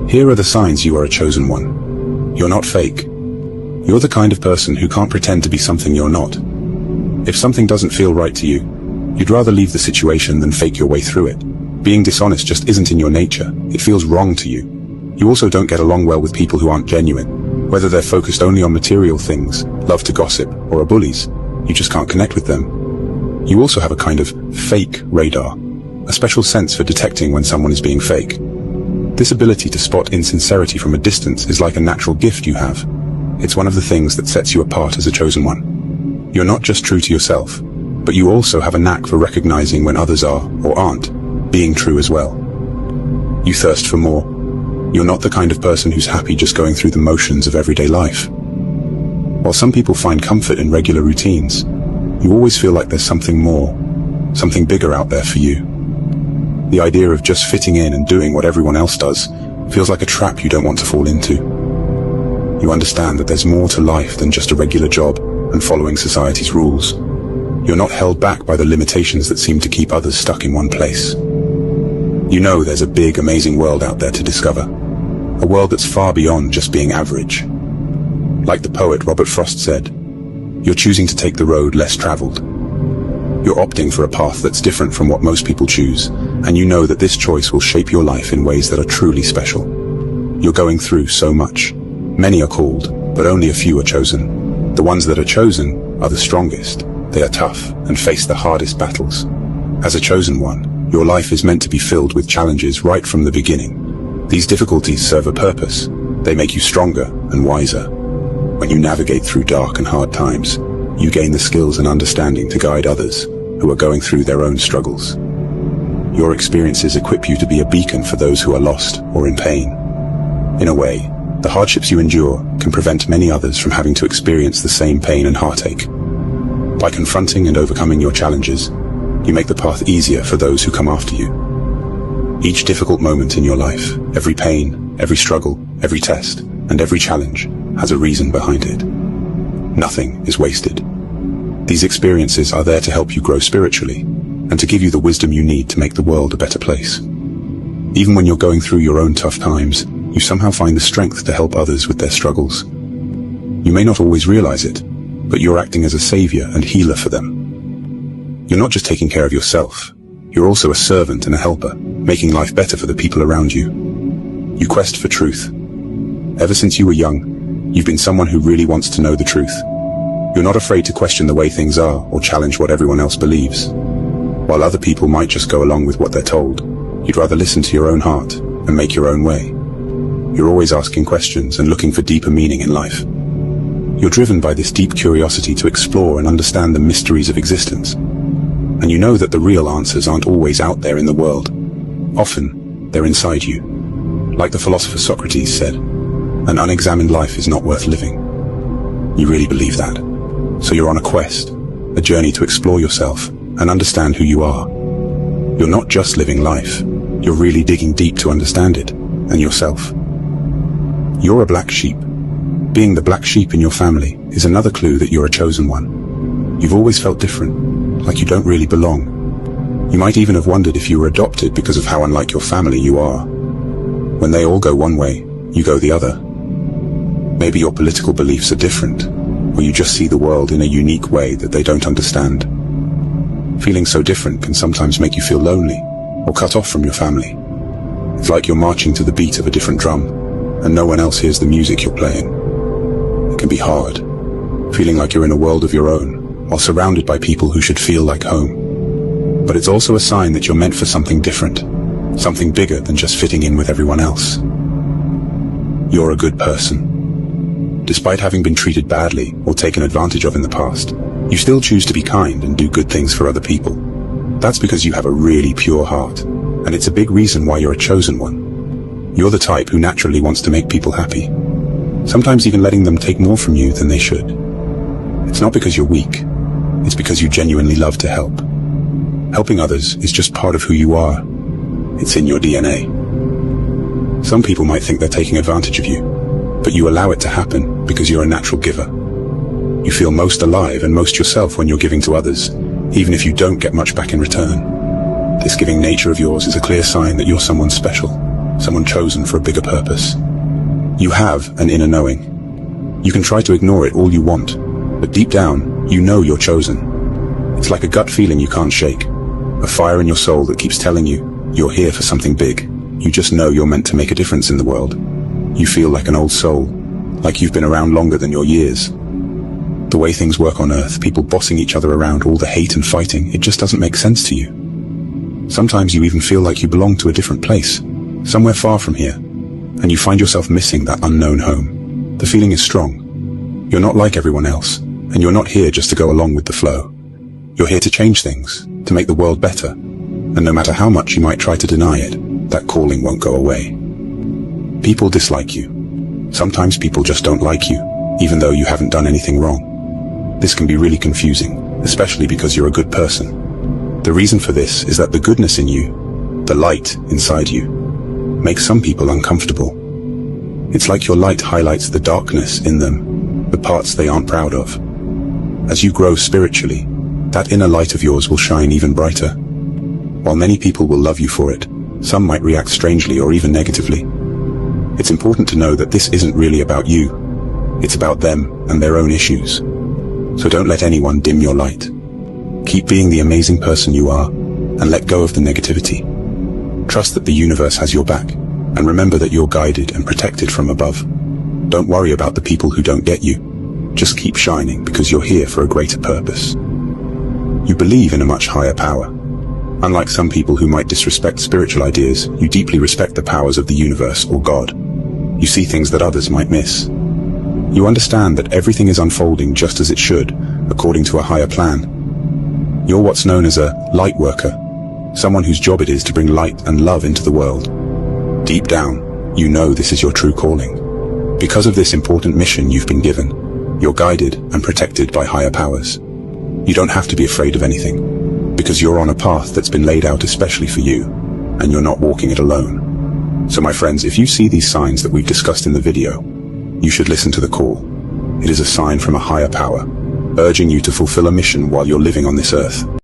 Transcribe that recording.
Here are the signs you are a chosen one. You're not fake. You're the kind of person who can't pretend to be something you're not. If something doesn't feel right to you, you'd rather leave the situation than fake your way through it. Being dishonest just isn't in your nature. It feels wrong to you. You also don't get along well with people who aren't genuine. Whether they're focused only on material things, love to gossip, or are bullies, you just can't connect with them. You also have a kind of fake radar, a special sense for detecting when someone is being fake. This ability to spot insincerity from a distance is like a natural gift you have. It's one of the things that sets you apart as a chosen one. You're not just true to yourself, but you also have a knack for recognizing when others are, or aren't, being true as well. You thirst for more. You're not the kind of person who's happy just going through the motions of everyday life. While some people find comfort in regular routines, you always feel like there's something more, something bigger out there for you. The idea of just fitting in and doing what everyone else does feels like a trap you don't want to fall into. You understand that there's more to life than just a regular job and following society's rules. You're not held back by the limitations that seem to keep others stuck in one place. You know there's a big, amazing world out there to discover. A world that's far beyond just being average. Like the poet Robert Frost said, you're choosing to take the road less traveled. You're opting for a path that's different from what most people choose, and you know that this choice will shape your life in ways that are truly special. You're going through so much. Many are called, but only a few are chosen. The ones that are chosen are the strongest. They are tough and face the hardest battles. As a chosen one, your life is meant to be filled with challenges right from the beginning. These difficulties serve a purpose. They make you stronger and wiser. When you navigate through dark and hard times, you gain the skills and understanding to guide others who are going through their own struggles. Your experiences equip you to be a beacon for those who are lost or in pain. In a way, the hardships you endure can prevent many others from having to experience the same pain and heartache. By confronting and overcoming your challenges, you make the path easier for those who come after you. Each difficult moment in your life, every pain, every struggle, every test, and every challenge has a reason behind it. Nothing is wasted. These experiences are there to help you grow spiritually and to give you the wisdom you need to make the world a better place. Even when you're going through your own tough times, you somehow find the strength to help others with their struggles. You may not always realize it, but you're acting as a savior and healer for them. You're not just taking care of yourself, you're also a servant and a helper, making life better for the people around you. You quest for truth. Ever since you were young, you've been someone who really wants to know the truth. You're not afraid to question the way things are or challenge what everyone else believes. While other people might just go along with what they're told, you'd rather listen to your own heart and make your own way. You're always asking questions and looking for deeper meaning in life. You're driven by this deep curiosity to explore and understand the mysteries of existence. And you know that the real answers aren't always out there in the world. Often, they're inside you. Like the philosopher Socrates said, an unexamined life is not worth living. You really believe that. So you're on a quest, a journey to explore yourself and understand who you are. You're not just living life, you're really digging deep to understand it, and yourself. You're a black sheep. Being the black sheep in your family is another clue that you're a chosen one. You've always felt different, like you don't really belong. You might even have wondered if you were adopted because of how unlike your family you are. When they all go one way, you go the other. Maybe your political beliefs are different, or you just see the world in a unique way that they don't understand. Feeling so different can sometimes make you feel lonely, or cut off from your family. It's like you're marching to the beat of a different drum, and no one else hears the music you're playing. It can be hard, feeling like you're in a world of your own, while surrounded by people who should feel like home. But it's also a sign that you're meant for something different, something bigger than just fitting in with everyone else. You're a good person. Despite having been treated badly or taken advantage of in the past, you still choose to be kind and do good things for other people. That's because you have a really pure heart, and it's a big reason why you're a chosen one. You're the type who naturally wants to make people happy, sometimes even letting them take more from you than they should. It's not because you're weak, it's because you genuinely love to help. Helping others is just part of who you are. It's in your DNA. Some people might think they're taking advantage of you, but you allow it to happen because you're a natural giver. You feel most alive and most yourself when you're giving to others, even if you don't get much back in return. This giving nature of yours is a clear sign that you're someone special, someone chosen for a bigger purpose. You have an inner knowing. You can try to ignore it all you want, but deep down, you know you're chosen. It's like a gut feeling you can't shake, a fire in your soul that keeps telling you you're here for something big. You just know you're meant to make a difference in the world. You feel like an old soul, like you've been around longer than your years. The way things work on Earth, people bossing each other around, all the hate and fighting, it just doesn't make sense to you. Sometimes you even feel like you belong to a different place, somewhere far from here, and you find yourself missing that unknown home. The feeling is strong. You're not like everyone else, and you're not here just to go along with the flow. You're here to change things, to make the world better, and no matter how much you might try to deny it, that calling won't go away. People dislike you. Sometimes people just don't like you, even though you haven't done anything wrong. This can be really confusing, especially because you're a good person. The reason for this is that the goodness in you, the light inside you, makes some people uncomfortable. It's like your light highlights the darkness in them, the parts they aren't proud of. As you grow spiritually, that inner light of yours will shine even brighter. While many people will love you for it, some might react strangely or even negatively. It's important to know that this isn't really about you. It's about them and their own issues. So don't let anyone dim your light. Keep being the amazing person you are, and let go of the negativity. Trust that the universe has your back, and remember that you're guided and protected from above. Don't worry about the people who don't get you. Just keep shining because you're here for a greater purpose. You believe in a much higher power. Unlike some people who might disrespect spiritual ideas, you deeply respect the powers of the universe or God. You see things that others might miss. You understand that everything is unfolding just as it should, according to a higher plan. You're what's known as a light worker, someone whose job it is to bring light and love into the world. Deep down, you know this is your true calling. Because of this important mission you've been given, you're guided and protected by higher powers. You don't have to be afraid of anything, because you're on a path that's been laid out especially for you, and you're not walking it alone. So my friends, if you see these signs that we've discussed in the video, you should listen to the call. It is a sign from a higher power, urging you to fulfill a mission while you're living on this earth.